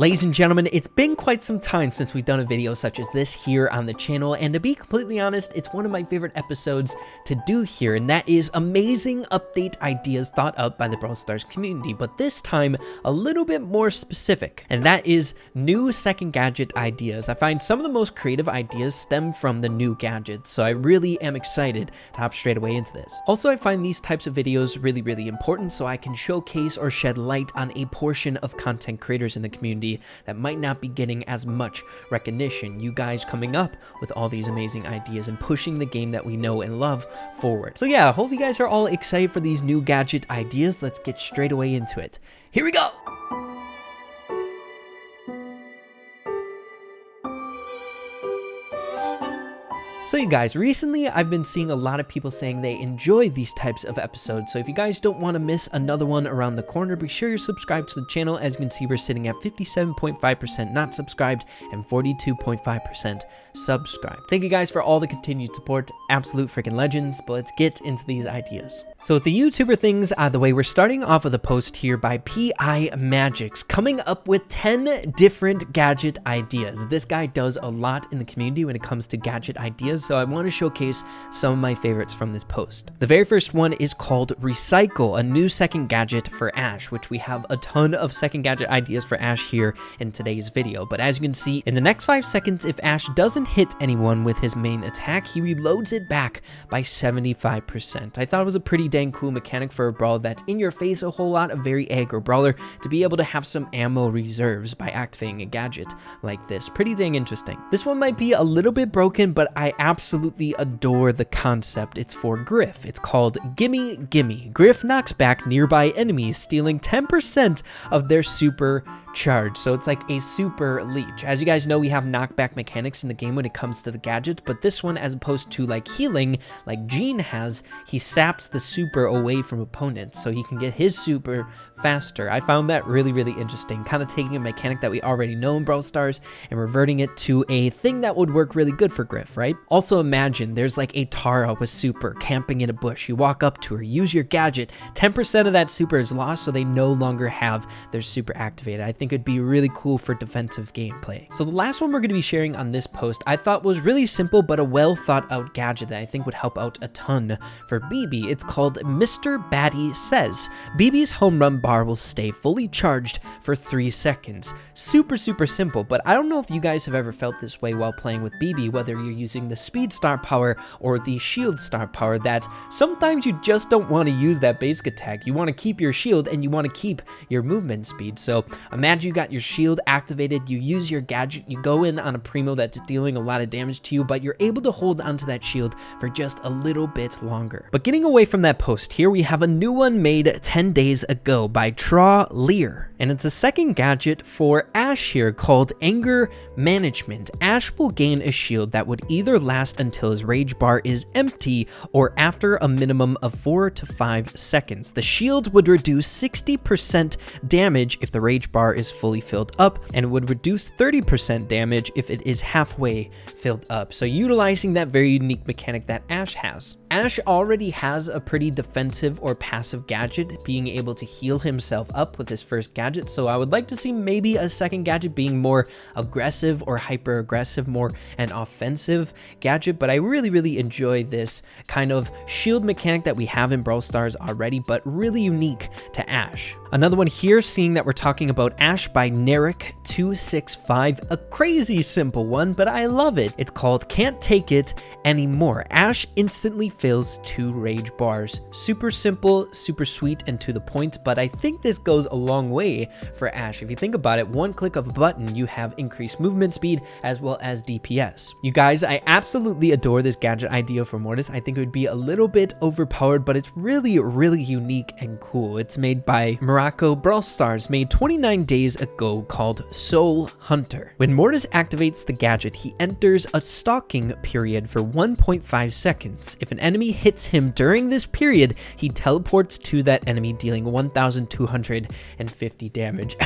Ladies and gentlemen, it's been quite some time since we've done a video such as this here on the channel, and to be completely honest, it's one of my favorite episodes to do here, and that is amazing update ideas thought up by the Brawl Stars community, but this time a little bit more specific, and that is new second gadget ideas. I find some of the most creative ideas stem from the new gadgets, so I really am excited to hop straight away into this. Also, I find these types of videos really important so I can showcase or shed light on a portion of content creators in the community that might not be getting as much recognition. You guys coming up with all these amazing ideas and pushing the game that we know and love forward. So yeah, I hope you guys are all excited for these new gadget ideas. Let's get straight away into it. Here we go! So you guys, recently I've been seeing a lot of people saying they enjoy these types of episodes, so if you guys don't want to miss another one around the corner, be sure you're subscribed to the channel. As you can see, we're sitting at 57.5% not subscribed and 42.5% subscribed. Thank you guys for all the continued support, absolute freaking legends, but let's get into these ideas. So with the YouTuber things out of the way, we're starting off with a post here by PI Magics, coming up with 10 different gadget ideas. This guy does a lot in the community when it comes to gadget ideas, so I want to showcase some of my favorites from this post. The very first one is called Recycle, a new second gadget for Ash, which we have a ton of second gadget ideas for Ash here in today's video. But as you can see, in the next 5 seconds, if Ash doesn't hit anyone with his main attack, he reloads it back by 75%. I thought it was a pretty dang cool mechanic for a brawler that's in your face a whole lot, a very aggro brawler, to be able to have some ammo reserves by activating a gadget like this. Pretty dang interesting. This one might be a little bit broken, but I absolutely adore the concept. It's for Griff. It's called Gimme Gimme. Griff knocks back nearby enemies, stealing 10% of their super charge, so it's like a super leech. As you guys know, we have knockback mechanics in the game when it comes to the gadget, but this one, as opposed to like healing like Gene has, he saps the super away from opponents so he can get his super faster. I found that really interesting, kind of taking a mechanic that we already know in Brawl Stars and reverting it to a thing that would work really good for Griff, right? Also imagine there's like a Tara with super camping in a bush. You walk up to her, use your gadget, 10% of that super is lost, so they no longer have their super activated. I think it'd be really cool for defensive gameplay. So the last one we're going to be sharing on this post I thought was really simple but a well thought out gadget that I think would help out a ton for BB. It's called Mr. Batty Says. BB's home run bar will stay fully charged for 3 seconds. Super simple, but I don't know if you guys have ever felt this way while playing with BB, whether you're using the speed star power or the shield star power, that sometimes you just don't want to use that basic attack. You want to keep your shield and you want to keep your movement speed. So imagine you got your shield activated, you use your gadget, you go in on a primo that's dealing a lot of damage to you, but you're able to hold onto that shield for just a little bit longer. But getting away from that post here, we have a new one made 10 days ago by Traw Lear, and it's a second gadget for Ash here called Anger Management. Ash will gain a shield that would either last until his rage bar is empty or after a minimum of 4 to 5 seconds. The shield would reduce 60% damage if the rage bar is fully filled up, and would reduce 30% damage if it is halfway filled up. So utilizing that very unique mechanic that Ash has. Ash already has a pretty defensive or passive gadget, being able to heal himself up with his first gadget, so I would like to see maybe a second gadget being more aggressive or hyper aggressive, more an offensive gadget. But I really enjoy this kind of shield mechanic that we have in Brawl Stars already, but really unique to Ash. Another one here, seeing that we're talking about Ash by Narek265, a crazy simple one, but I love it. It's called Can't Take It Anymore. Ash instantly fills 2 rage bars. Super simple, super sweet, and to the point, but I think this goes a long way for Ash. If you think about it, one click of a button, you have increased movement speed as well as DPS. You guys, I absolutely adore this gadget idea for Mortis. I think it would be a little bit overpowered, but it's really unique and cool. It's made by Morocco Brawl Stars, made 29 days ago, called Soul Hunter. When Mortis activates the gadget, he enters a stalking period for 1.5 seconds. If an enemy hits him during this period, he teleports to that enemy, dealing 1,250 damage.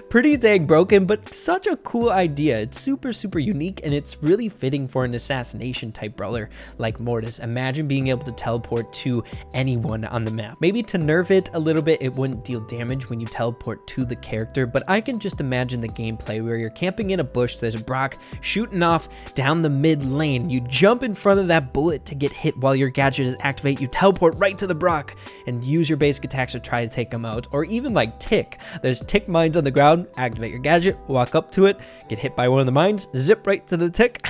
Pretty dang broken, but such a cool idea. It's super unique, and it's really fitting for an assassination type brawler like Mortis. Imagine being able to teleport to anyone on the map. Maybe to nerf it a little bit, it wouldn't deal damage when you teleport to the character character, but I can just imagine the gameplay where you're camping in a bush, there's a Brock shooting off down the mid lane, you jump in front of that bullet to get hit while your gadget is activate, you teleport right to the Brock and use your basic attacks to try to take him out. Or even like tick, there's tick mines on the ground, activate your gadget, walk up to it, get hit by one of the mines, zip right to the tick.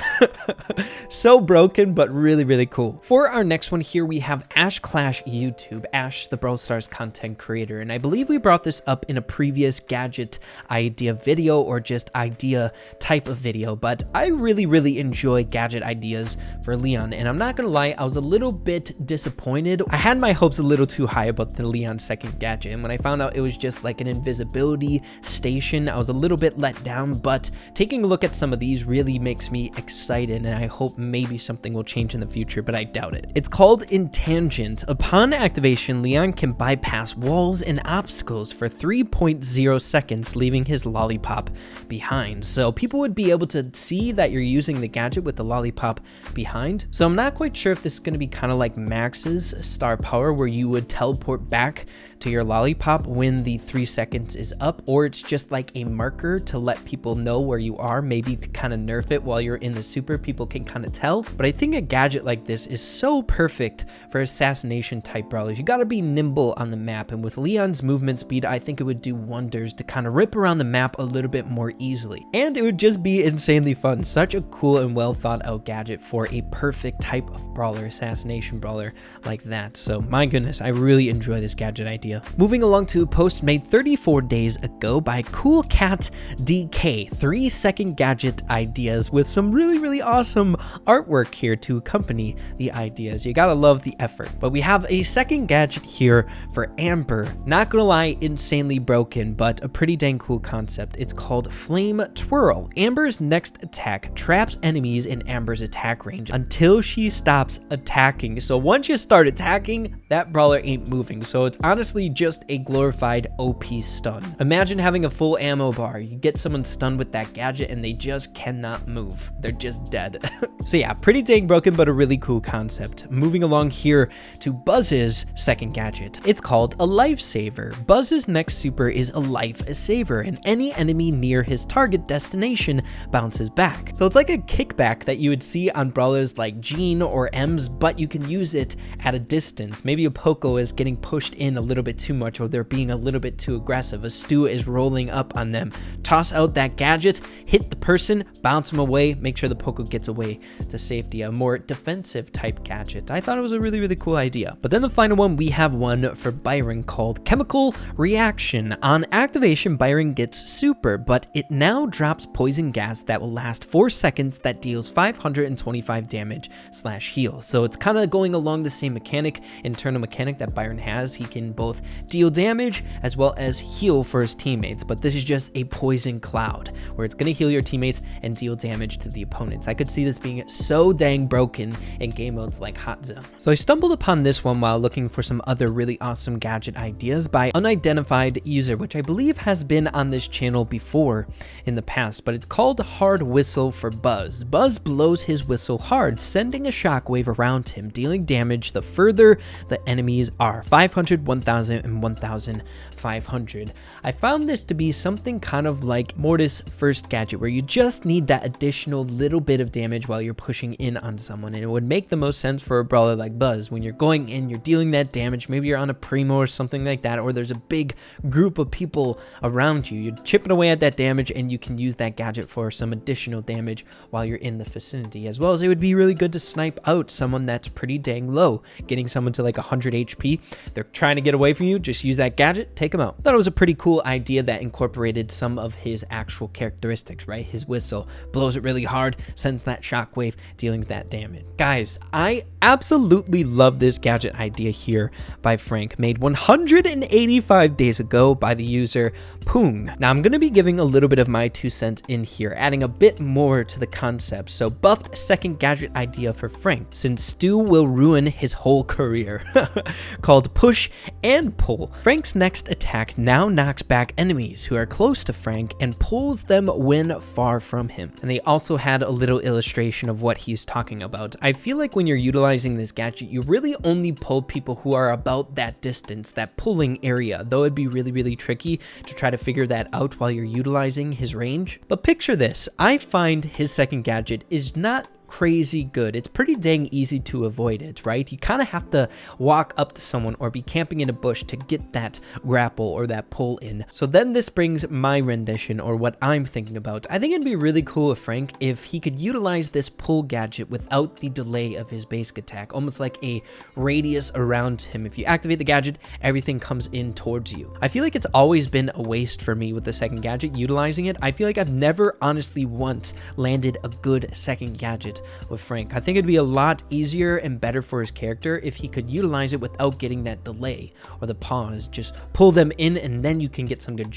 So broken, but really cool. For our next one here, we have Ash Clash YouTube. Ash, the Brawl Stars content creator, and I believe we brought this up in a previous gadget idea video or just idea type of video, but I really enjoy gadget ideas for Leon, and I'm not gonna lie, I was a little bit disappointed. I had my hopes a little too high about the Leon second gadget, and when I found out it was just like an invisibility station, I was a little bit let down, but taking a look at some of these really makes me excited, and I hope maybe something will change in the future, but I doubt it. It's called Intangent. Upon activation, Leon can bypass walls and obstacles for 3.0 seconds, leaving his lollipop behind. So people would be able to see that you're using the gadget with the lollipop behind. So I'm not quite sure if this is going to be kind of like Max's star power, where you would teleport back to your lollipop when the 3 seconds is up, or it's just like a marker to let people know where you are, maybe to kind of nerf it while you're in the super, people can kind of tell. But I think a gadget like this is so perfect for assassination type brawlers. You got to be nimble on the map, and with Leon's movement speed, I think it would do wonders to kind of rip around the map a little bit more easily, and it would just be insanely fun. Such a cool and well thought out gadget for a perfect type of brawler, assassination brawler like that. So my goodness, I really enjoy this gadget idea. Moving along to a post made 34 days ago by Cool Cat DK, 3-second gadget ideas with some really awesome artwork here to accompany the ideas. You gotta love the effort. But we have a second gadget here for Amber. Not gonna lie, insanely broken, but a pretty dang cool concept. It's called Flame Twirl. Amber's next attack traps enemies in Amber's attack range until she stops attacking. So once you start attacking, that brawler ain't moving. So it's honestly just a glorified OP stun. Imagine having a full ammo bar. You get someone stunned with that gadget and they just cannot move. They're just dead. So yeah, pretty dang broken, but a really cool concept. Moving along here to Buzz's second gadget. It's called a lifesaver. Buzz's next super is a lifesaver, and any enemy near his target destination bounces back. So it's like a kickback that you would see on brawlers like Jean or Ems, but you can use it at a distance. Maybe a Poco is getting pushed in a little bit too much, or they're being a little bit too aggressive. A Stu is rolling up on them. Toss out that gadget, hit the person, bounce them away, make sure the Poco gets away to safety. A more defensive type gadget. I thought it was a really cool idea. But then the final one, we have one for Byron called Chemical Reaction. On activation, Byron gets super, but it now drops poison gas that will last 4 seconds that deals 525 damage / heal. So it's kind of going along the same mechanic, internal mechanic that Byron has. He can both deal damage as well as heal for his teammates, but this is just a poison cloud where it's going to heal your teammates and deal damage to the opponents. I could see this being so dang broken in game modes like Hot Zone. So I stumbled upon this one while looking for some other really awesome gadget ideas by unidentified user, which I believe has been on this channel before in the past, but it's called Hard Whistle for Buzz. Buzz blows his whistle hard, sending a shockwave around him, dealing damage the further the enemies are. 500, 1000, and 1500. I found this to be something kind of like Mortis' first gadget, where you just need that additional little bit of damage while you're pushing in on someone, and it would make the most sense for a brawler like Buzz. When you're going in, you're dealing that damage, maybe you're on a primo or something like that, or there's a big group of people around you, you're chipping away at that damage, and you can use that gadget for some additional damage while you're in the vicinity. As well as it would be really good to snipe out someone that's pretty dang low, getting someone to like 100 HP, they're trying to get away from you, just use that gadget, take them out. Thought it was a pretty cool idea that incorporated some of his actual characteristics, right? His whistle blows it really hard, sends that shockwave, dealing that damage. Guys, I absolutely love this gadget idea here by Frank, made 185 days ago by the user Poong. Now I'm going to be giving a little bit of my 2 cents in here, adding a bit more to the concept. So buffed second gadget idea for Frank, since Stu will ruin his whole career, called Push and Pull. Frank's next attack now knocks back enemies who are close to Frank and pulls them when far from him. And they also had a little illustration of what he's talking about. I feel like when you're utilizing this gadget, you really only pull people who are about that distance, that pulling area, though it'd be really tricky to try to figure that out while you're utilizing his range. But picture this, I find his second gadget is not crazy good. It's pretty dang easy to avoid it, right? You kind of have to walk up to someone or be camping in a bush to get that grapple or that pull in. So then this brings my rendition, or what I'm thinking about. I think it'd be really cool with Frank if he could utilize this pull gadget without the delay of his basic attack, almost like a radius around him. If you activate the gadget, everything comes in towards you. I feel like it's always been a waste for me with the second gadget, utilizing it. I feel like I've never honestly once landed a good second gadget with Frank. I think it'd be a lot easier and better for his character if he could utilize it without getting that delay or the pause. Just pull them in and then you can get some good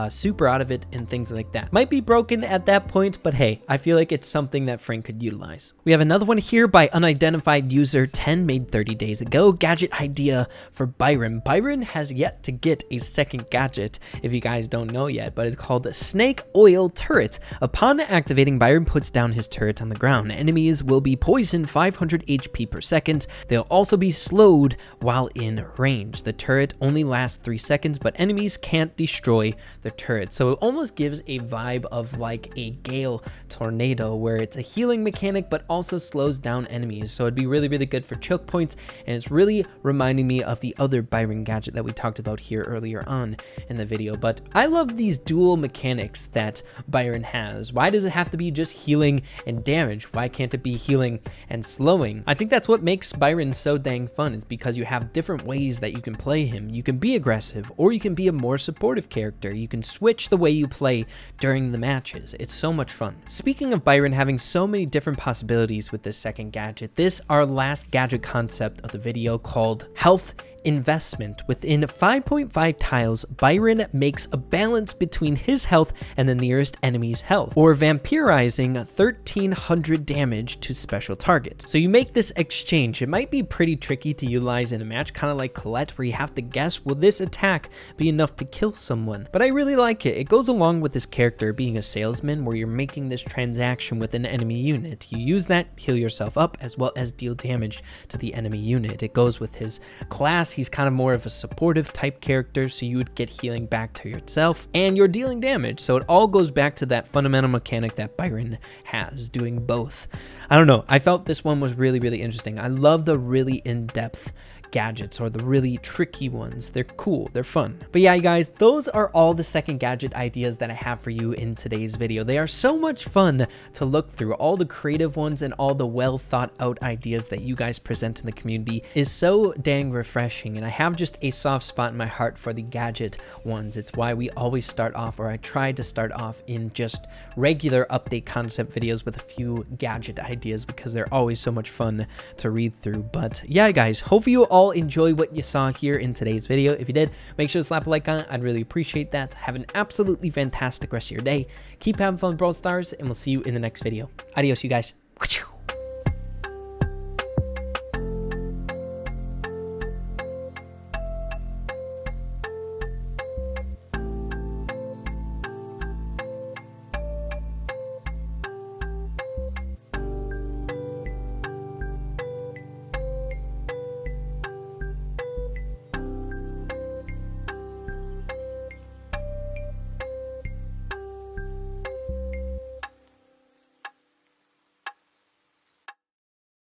super out of it and things like that. Might be broken at that point, but hey, I feel like it's something that Frank could utilize. We have another one here by unidentified user 10, made 30 days ago. Gadget idea for Byron. Byron has yet to get a second gadget, if you guys don't know yet, but it's called the Snake Oil Turret. Upon activating, Byron puts down his turret on the ground. Enemies will be poisoned 500 HP per second. They'll also be slowed while in range. The turret only lasts 3 seconds, but enemies can't destroy the turret. So it almost gives a vibe of like a Gale tornado, where it's a healing mechanic but also slows down enemies. So it'd be really, really good for choke points, and it's really reminding me of the other Byron gadget that we talked about here earlier on in the video. But I love these dual mechanics that Byron has. Why does it have to be just healing and damage? Why can't it be healing and slowing? I think that's what makes Byron so dang fun, is because you have different ways that you can play him. You can be aggressive, or you can be a more supportive character. You can switch the way you play during the matches. It's so much fun. Speaking of Byron having so many different possibilities with this second gadget, this our last gadget concept of the video, called Health Investment. Within 5.5 tiles, Byron makes a balance between his health and the nearest enemy's health, or vampirizing 1300 damage to special targets. So you make this exchange. It might be pretty tricky to utilize in a match, kind of like Colette, where you have to guess, will this attack be enough to kill someone? But I really like it. It goes along with this character being a salesman, where you're making this transaction with an enemy unit. You use that, heal yourself up, as well as deal damage to the enemy unit. It goes with his class. He's kind of more of a supportive type character, so you would get healing back to yourself and you're dealing damage. So it all goes back to that fundamental mechanic that Byron has, doing both. I don't know, I felt this one was really, really interesting. I love the really in-depth gadgets, or the really tricky ones. They're cool, they're fun. But yeah, you guys, those are all the second gadget ideas that I have for you in today's video. They are so much fun to look through. All the creative ones and all the well thought out ideas that you guys present in the community is so dang refreshing, and I have just a soft spot in my heart for the gadget ones. It's why we always start off, or I try to start off, in just regular update concept videos with a few gadget ideas, because they're always so much fun to read through. But yeah, guys, hopefully you all enjoy what you saw here in today's video. If you did, make sure to slap a like on it. I'd really appreciate that. Have an absolutely fantastic rest of your day. Keep having fun, Brawl Stars, and we'll see you in the next video. Adios, you guys.